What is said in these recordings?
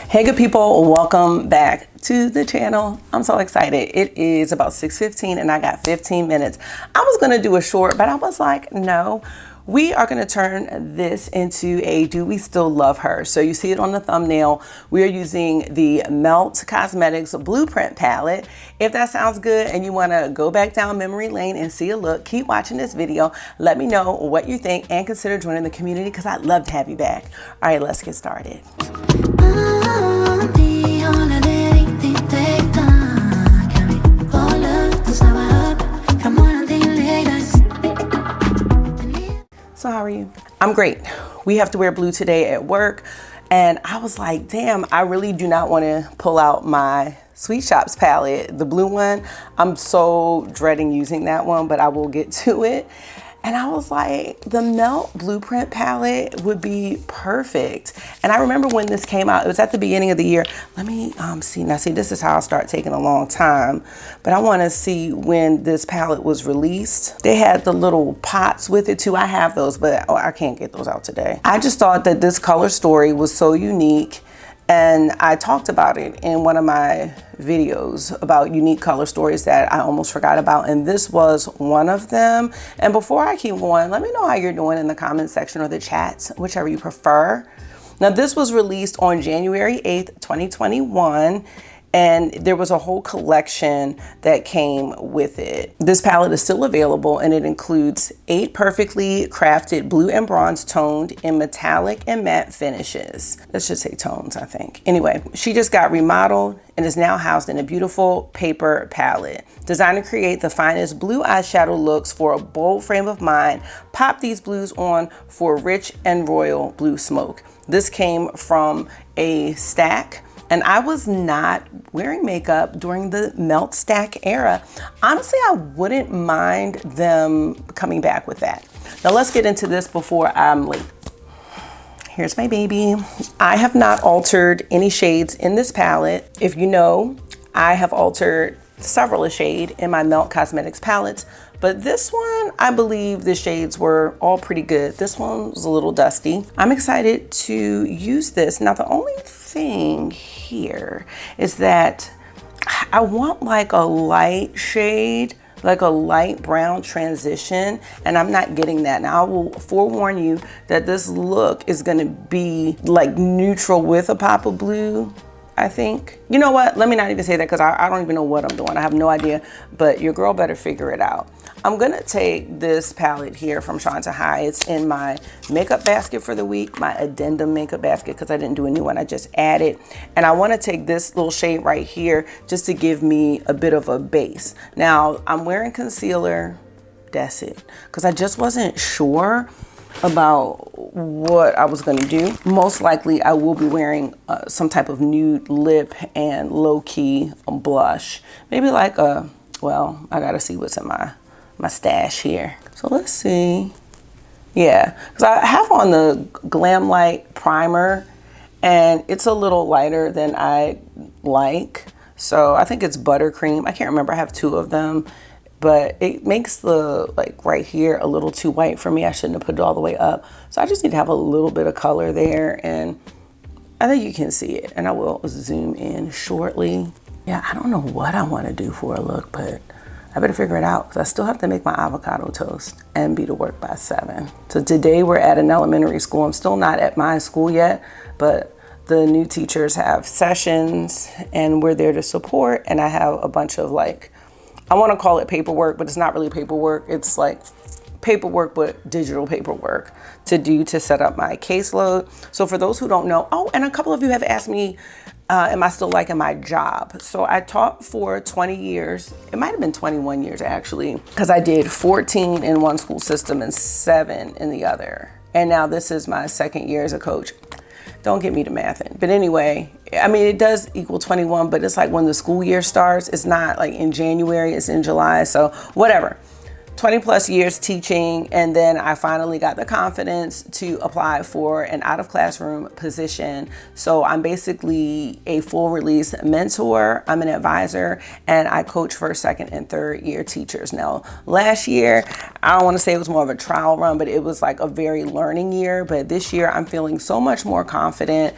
Hey good people, welcome back to the channel. I'm so excited. It is about 6:15 and I got 15 minutes. I was gonna do a short, but I was like, no. We are gonna turn this into a Do We Still Love Her? So you see it on the thumbnail. We are using the Melt Cosmetics Blueprint palette. If that sounds good and you wanna go back down memory lane and see a look, keep watching this video. Let me know what you think and consider joining the community because I'd love to have you back. All right, let's get started. So how are you? I'm great. We have to wear blue today at work. And I was like, damn, I really do not want to pull out my Sweet Shops palette, the blue one. I'm so dreading using that one, but I will get to it. And I was like, the Melt Blueprint palette would be perfect. And I remember when this came out, it was at the beginning of the year. Let me see. Now see, this is how I start taking a long time. But I want to see when this palette was released. They had the little pots with it too. I have those, but I can't get those out today. I just thought that this color story was so unique. And I talked about it in one of my videos about unique color stories that I almost forgot about. And this was one of them. And before I keep going, let me know how you're doing in the comment section or the chats, whichever you prefer. Now, this was released on January 8th, 2021. And there was a whole collection that came with it. This palette is still available and it includes 8 perfectly crafted blue and bronze toned in metallic and matte finishes. Let's just say tones, I think. Anyway, she just got remodeled and is now housed in a beautiful paper palette. Designed to create the finest blue eyeshadow looks for a bold frame of mind, pop these blues on for rich and royal blue smoke. This came from a stack. And I was not wearing makeup during the Melt Stack era. Honestly, I wouldn't mind them coming back with that. Now let's get into this before I'm late. Here's my baby. I have not altered any shades in this palette. If you know, I have altered several a shade in my Melt Cosmetics palettes, but this one, I believe the shades were all pretty good. This one was a little dusty. I'm excited to use this. Now, the only thing here is that I want like a light shade, like a light brown transition, and I'm not getting that. Now, I will forewarn you that this look is gonna be like neutral with a pop of blue, I think. You know what? Let me not even say that because I don't even know what I'm doing. I have no idea, but your girl better figure it out. I'm gonna take this palette here from Shanta High. It's in my makeup basket for the week, my addendum makeup basket, because I didn't do a new one, I just added. And I wanna take this little shade right here just to give me a bit of a base. Now, I'm wearing concealer, that's it. Because I just wasn't sure about what I was gonna do. Most likely I will be wearing some type of nude lip and low-key blush. Maybe like a, well, I gotta see what's in my stash here. So let's see. Yeah, because I have on the Glam Light primer and it's a little lighter than I like. So I think it's buttercream. I can't remember, I have 2 of them. But it makes the, like right here, a little too white for me. I shouldn't have put it all the way up. So I just need to have a little bit of color there. And I think you can see it. And I will zoom in shortly. Yeah, I don't know what I want to do for a look, but I better figure it out because I still have to make my avocado toast and be to work by 7. So today we're at an elementary school. I'm still not at my school yet, but the new teachers have sessions and we're there to support. And I have a bunch of like, I want to call it paperwork, but it's not really paperwork. It's like paperwork, but digital paperwork to do to set up my caseload. So for those who don't know, oh, and a couple of you have asked me, am I still liking my job? So I taught for 20 years. It might've been 21 years actually, because I did 14 in one school system and 7 in the other. And now this is my 2nd year as a coach. Don't get me to mathing. But anyway, I mean, it does equal 21, but it's like when the school year starts, it's not like in January, it's in July. So whatever. 20 plus years teaching, and then I finally got the confidence to apply for an out of classroom position. So I'm basically a full release mentor, I'm an advisor, and I coach first, second, and third year teachers. Now, last year, I don't want to say it was more of a trial run, but it was like a very learning year. But this year I'm feeling so much more confident.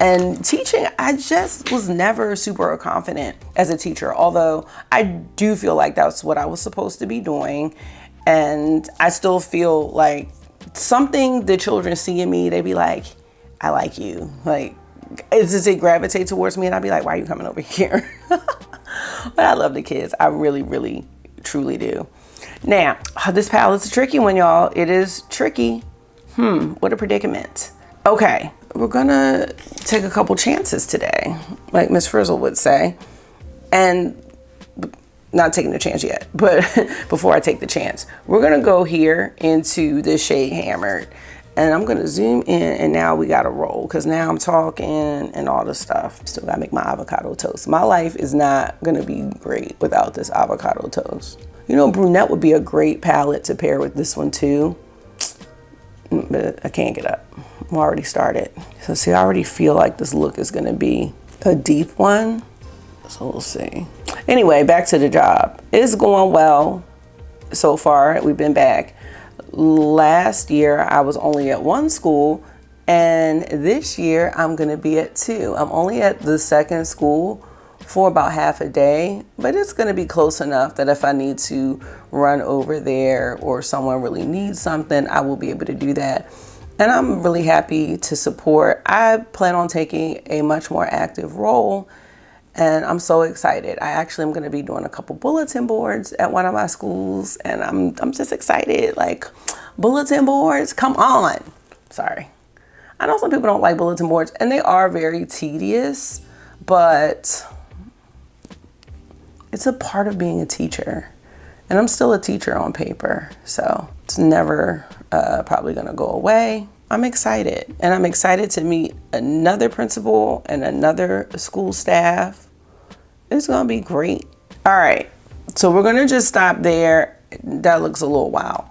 And teaching, I just was never super confident as a teacher, although I do feel like that's what I was supposed to be doing. And I still feel like something the children see in me, they be like, I like you. Like, it's just they gravitate towards me, and I'd be like, why are you coming over here? But I love the kids. I really, really, truly do. Now, this palette's a tricky one, y'all. It is tricky. What a predicament. Okay, we're gonna take a couple chances today, like Miss Frizzle would say. And not taking the chance yet, but before I take the chance, we're gonna go here into the shade Hammered. And I'm gonna zoom in, and now we gotta roll, because now I'm talking and all this stuff. Still gotta make my avocado toast. My life is not gonna be great without this avocado toast. You know, brunette would be a great palette to pair with this one too. But I can't get up. I'm already started. So see, I already feel like this look is gonna be a deep one. So we'll see. Anyway, back to the job. It's going well so far. We've been back. Last year, I was only at one school, and this year I'm gonna be at two. I'm only at the second school for about half a day, but it's gonna be close enough that if I need to run over there or someone really needs something, I will be able to do that. And I'm really happy to support. I plan on taking a much more active role, and I'm so excited. I actually am going to be doing a couple bulletin boards at one of my schools, and I'm just excited. Like, bulletin boards, come on. Sorry. I know some people don't like bulletin boards, and they are very tedious, but it's a part of being a teacher. And I'm still a teacher on paper, so it's never probably going to go away. I'm excited, and I'm excited to meet another principal and another school staff. It's gonna be great. All right, so we're gonna just stop there. That looks a little wild.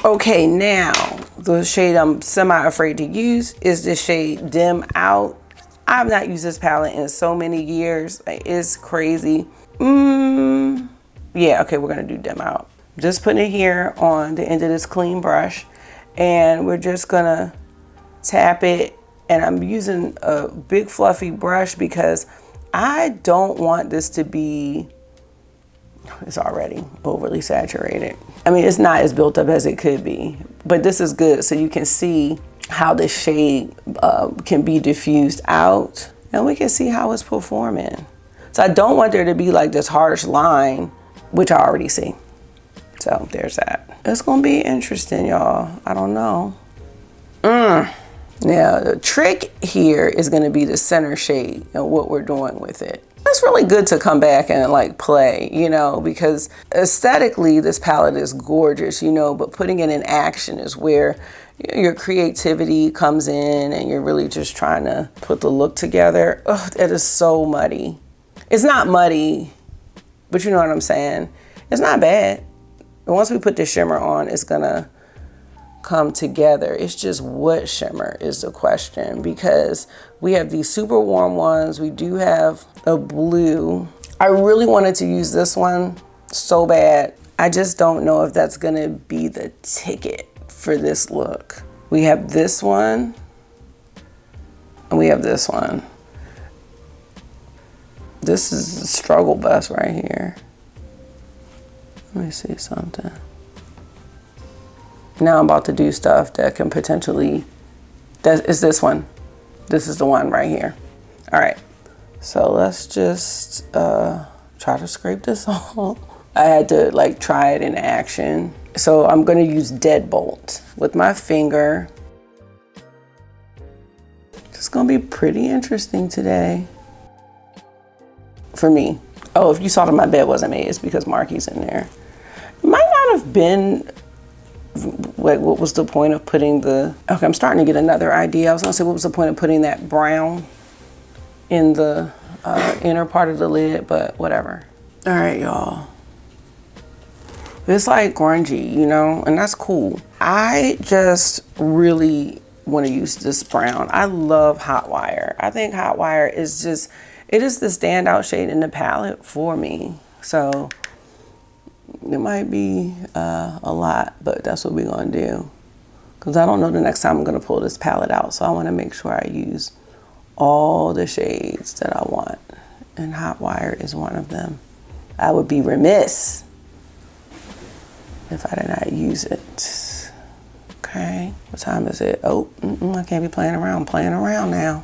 Okay, now the shade I'm semi-afraid to use is the shade Dim Out. I've not used this palette in so many years. It's crazy. Yeah, okay, we're gonna do Dim Out. Just putting it here on the end of this clean brush, and we're just gonna tap it. And I'm using a big fluffy brush because I don't want this to be, it's already overly saturated. I mean, it's not as built up as it could be, but this is good. So you can see how the shade can be diffused out, and we can see how it's performing. So I don't want there to be like this harsh line, which I already see. So there's that. It's gonna be interesting, y'all. I don't know. Now the trick here is gonna be the center shade and what we're doing with it. It's really good to come back and like play, you know, because aesthetically this palette is gorgeous, you know, but putting it in action is where your creativity comes in, and you're really just trying to put the look together. Ugh, it is so muddy. It's not muddy, but you know what I'm saying? It's not bad. And once we put the shimmer on, it's gonna come together. It's just what shimmer is the question, because we have these super warm ones. We do have a blue. I really wanted to use this one so bad. I just don't know if that's gonna be the ticket for this look. We have this one, and we have this one. This is the struggle bus right here. Let me see something. Now I'm about to do stuff that can potentially, that is this one. This is the one right here. All right, so let's just try to scrape this off. I had to like try it in action. So I'm gonna use Deadbolt with my finger. It's gonna be pretty interesting today for me. Oh, if you saw that my bed wasn't made, it's because Marky's in there. It might not have been, like, what was the point of putting the, okay, I'm starting to get another idea. I was gonna say, what was the point of putting that brown in the inner part of the lid, but whatever. All right, y'all. It's like grungy, you know, and that's cool. I just really want to use this brown. I love Hot Wire. I think Hot Wire is just, it is the standout shade in the palette for me. So it might be a lot, but that's what we're gonna do. Because I don't know the next time I'm gonna pull this palette out. So I wanna make sure I use all the shades that I want. And Hot Wire is one of them. I would be remiss if I did not use it. Okay, what time is it? Oh, I can't be playing around. I'm playing around now.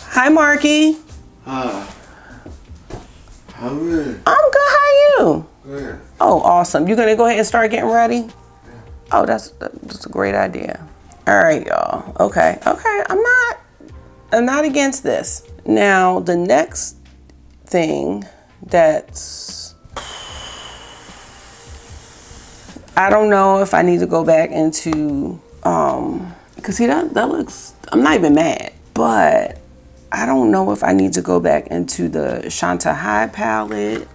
Hi, Marky. Hi. How are you? I'm good. How are you? Good. Oh, awesome. You gonna go ahead and start getting ready? Yeah. Oh, that's a great idea. All right, y'all. Okay. I'm not against this. Now, the next thing that's, I don't know if I need to go back into, cause see that looks, I'm not even mad, but I don't know if I need to go back into the Shanta High palette.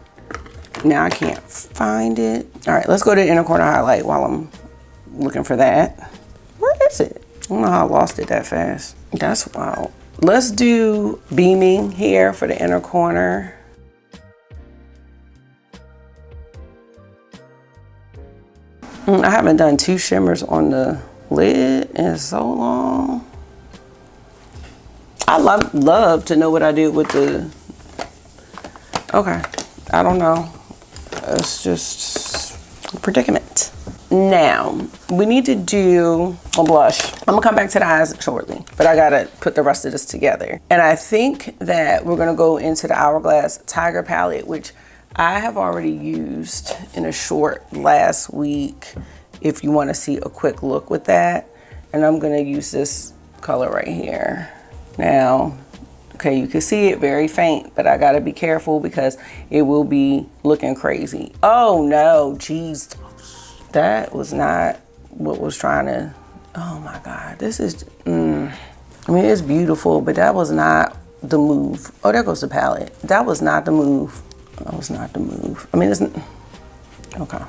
Now I can't find it. All right, let's go to Inner Corner Highlight while I'm looking for that. Where is it? I don't know how I lost it that fast. That's wild. Let's do Beaming here for the inner corner. I haven't done 2 shimmers on the lid in so long. I love to know what I do with the, okay, I don't know. It's just a predicament. Now, we need to do a blush. I'm gonna come back to the eyes shortly, but I gotta put the rest of this together. And I think that we're gonna go into the Hourglass Tiger palette, which I have already used in a short last week, if you wanna see a quick look with that. And I'm gonna use this color right here. Now, okay, you can see it very faint, but I gotta be careful because it will be looking crazy. Oh no, geez. That was not what was trying to, oh my God, this is, I mean, it's beautiful, but that was not the move. Oh, there goes the palette. That was not the move. That was not the move. I mean, it's, okay.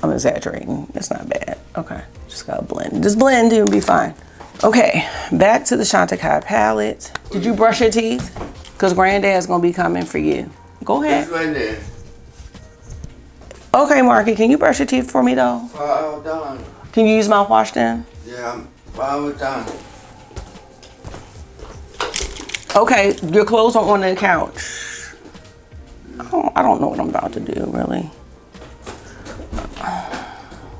I'm exaggerating, it's not bad. Okay, just gotta blend. Just blend, it'll be fine. Okay, back to the Shanta Kai palette. Did you brush your teeth? Because Granddad's gonna be coming for you. Go ahead. It's right there. Okay, Marky, can you brush your teeth for me though? All done. Can you use mouthwash then? Yeah, I'm all done. Okay, your clothes are on the couch. I don't know what I'm about to do, really.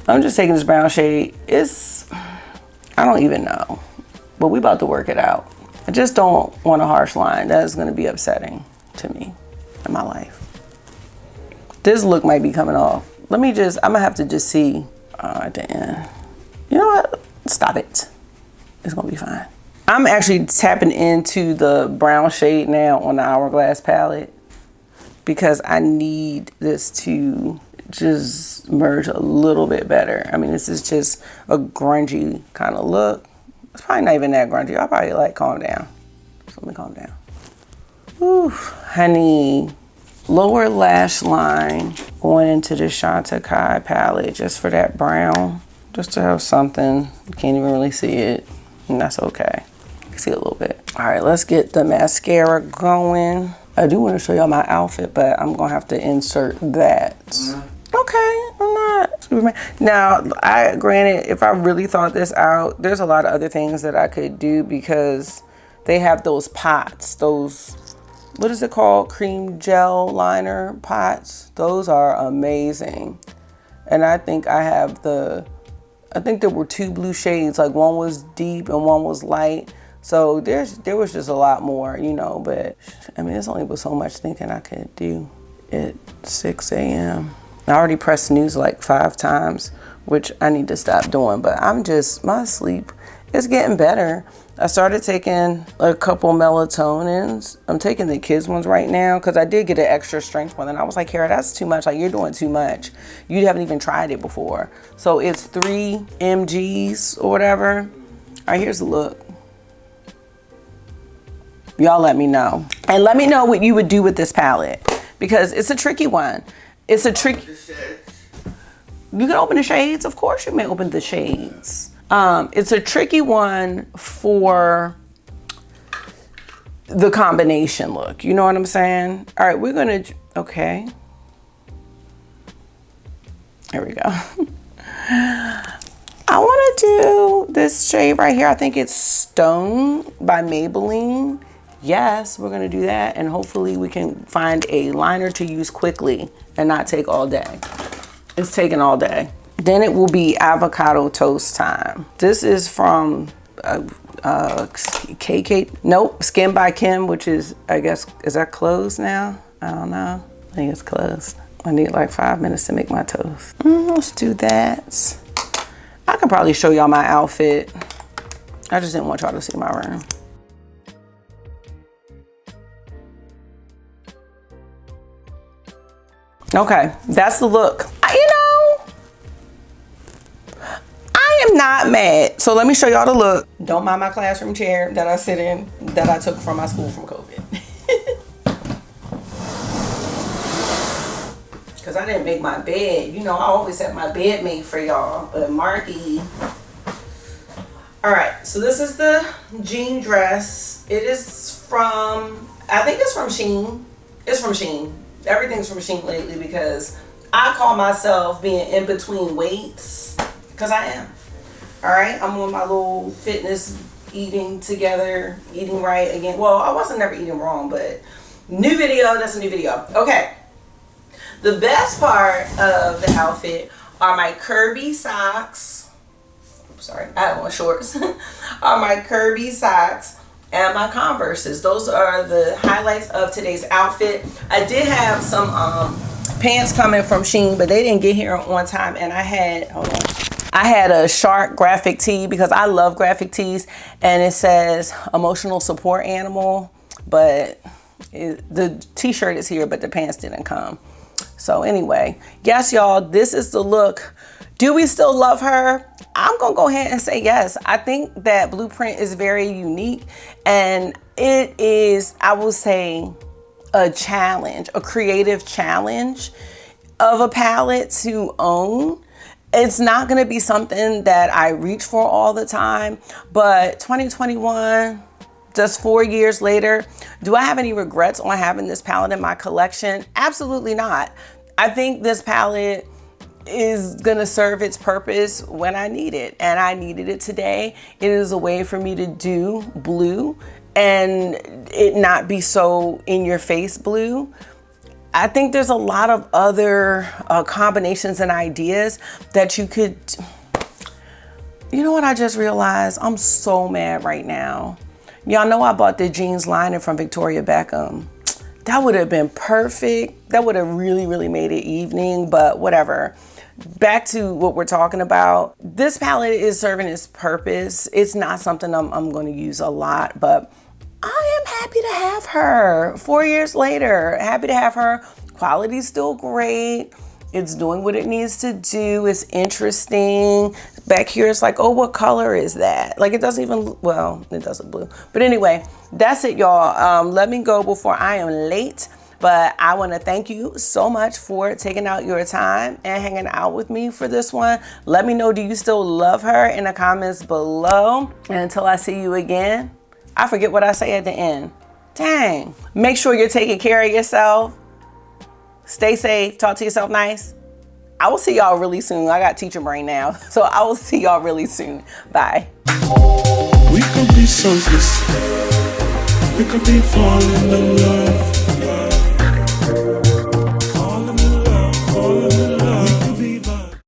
I'm just taking this brown shade. I don't even know, but we about to work it out. I just don't want a harsh line. That is gonna be upsetting to me in my life. This look might be coming off. I'm gonna have to just see at the end. You know what? Stop it. It's gonna be fine. I'm actually tapping into the brown shade now on the Hourglass palette because I need this to just merge a little bit better. I mean, this is just a grungy kind of look. It's probably not even that grungy. I'll probably like calm down. So let me calm down. Ooh, honey. Lower lash line going into the Shanta Kai palette just for that brown, just to have something. You can't even really see it, and that's okay. You can see a little bit. All right, let's get the mascara going. I do want to show y'all my outfit, but I'm gonna have to insert that. Okay, I'm not Superman. Now, granted, if I really thought this out, there's a lot of other things that I could do because they have those pots, those, what is it called? Cream gel liner pots. Those are amazing. And I think I think there were 2 blue shades, like one was deep and one was light. So there was just a lot more, you know, but I mean, there's only was so much thinking I could do at 6 a.m. I already pressed snooze like 5 times, which I need to stop doing, but my sleep is getting better. I started taking a couple melatonins. I'm taking the kids ones right now because I did get an extra strength one, and I was like, Kara, that's too much. Like, you're doing too much. You haven't even tried it before. So it's 3 mgs or whatever. All right, here's the look. Y'all let me know. And let me know what you would do with this palette because it's a tricky one. It's a tricky. You can open the shades. Of course you may open the shades. It's a tricky one for the combination look. You know what I'm saying? All right, we're gonna, okay. Here we go. I want to do this shade right here. I think it's Stone by Maybelline. Yes, we're going to do that. And hopefully we can find a liner to use quickly and not take all day. It's taking all day. Then it will be avocado toast time. This is from Skin by Kim, which is, I guess, is that closed now? I don't know. I think it's closed. I need like 5 minutes to make my toast. Let's do that. I could probably show y'all my outfit. I just didn't want y'all to see my room. Okay, that's the look. You know, I am not mad. So let me show y'all the look. Don't mind my classroom chair that I sit in that I took from my school from COVID. Because I didn't make my bed. You know, I always have my bed made for y'all. But Marky. Alright, so this is the jean dress. It is from, I think it's from Shein. It's from Shein. Everything's from Shein lately because I call myself being in between weights. Because I am. Alright, I'm on my little fitness eating together, eating right again. Well, I wasn't never eating wrong, but new video, that's a new video. Okay. The best part of the outfit are my Kirby socks. Sorry, I have on shorts. Are my Kirby socks and my Converses. Those are the highlights of today's outfit. I did have some pants coming from Shein, but they didn't get here on time. And I had, hold on. I had a shark graphic tee because I love graphic tees. And it says emotional support animal. But the t-shirt is here, but the pants didn't come. So anyway, yes, y'all, this is the look. Do we still love her? I'm gonna go ahead and say yes. I think that Blueprint is very unique and it is, I will say, a challenge, a creative challenge of a palette to own. It's not gonna be something that I reach for all the time, but 2021, just 4 years later, do I have any regrets on having this palette in my collection? Absolutely not. I think this palette is gonna serve its purpose when I need it, and I needed it today. It is a way for me to do blue and it not be so in your face blue. I think there's a lot of other combinations and ideas that you could, you know what I just realized? I'm so mad right now. Y'all know I bought the jeans liner from Victoria Beckham. That would have been perfect. That would have really, really made it evening, but whatever. Back to what we're talking about. This palette is serving its purpose. It's not something I'm going to use a lot, but I am happy to have her. 4 years later, happy to have her. Quality's still great. It's doing what it needs to do. It's interesting. Back here, it's like, oh, what color is that? Like, it doesn't even, well, it doesn't blue. But anyway, that's it, y'all. Let me go before I am late. But I want to thank you so much for taking out your time and hanging out with me for this one. Let me know, do you still love her in the comments below? And until I see you again, I forget what I say at the end. Dang. Make sure you're taking care of yourself. Stay safe. Talk to yourself nice. I will see y'all really soon. I got teacher brain now. So I will see y'all really soon. Bye. We could be selfless. We could be falling in love.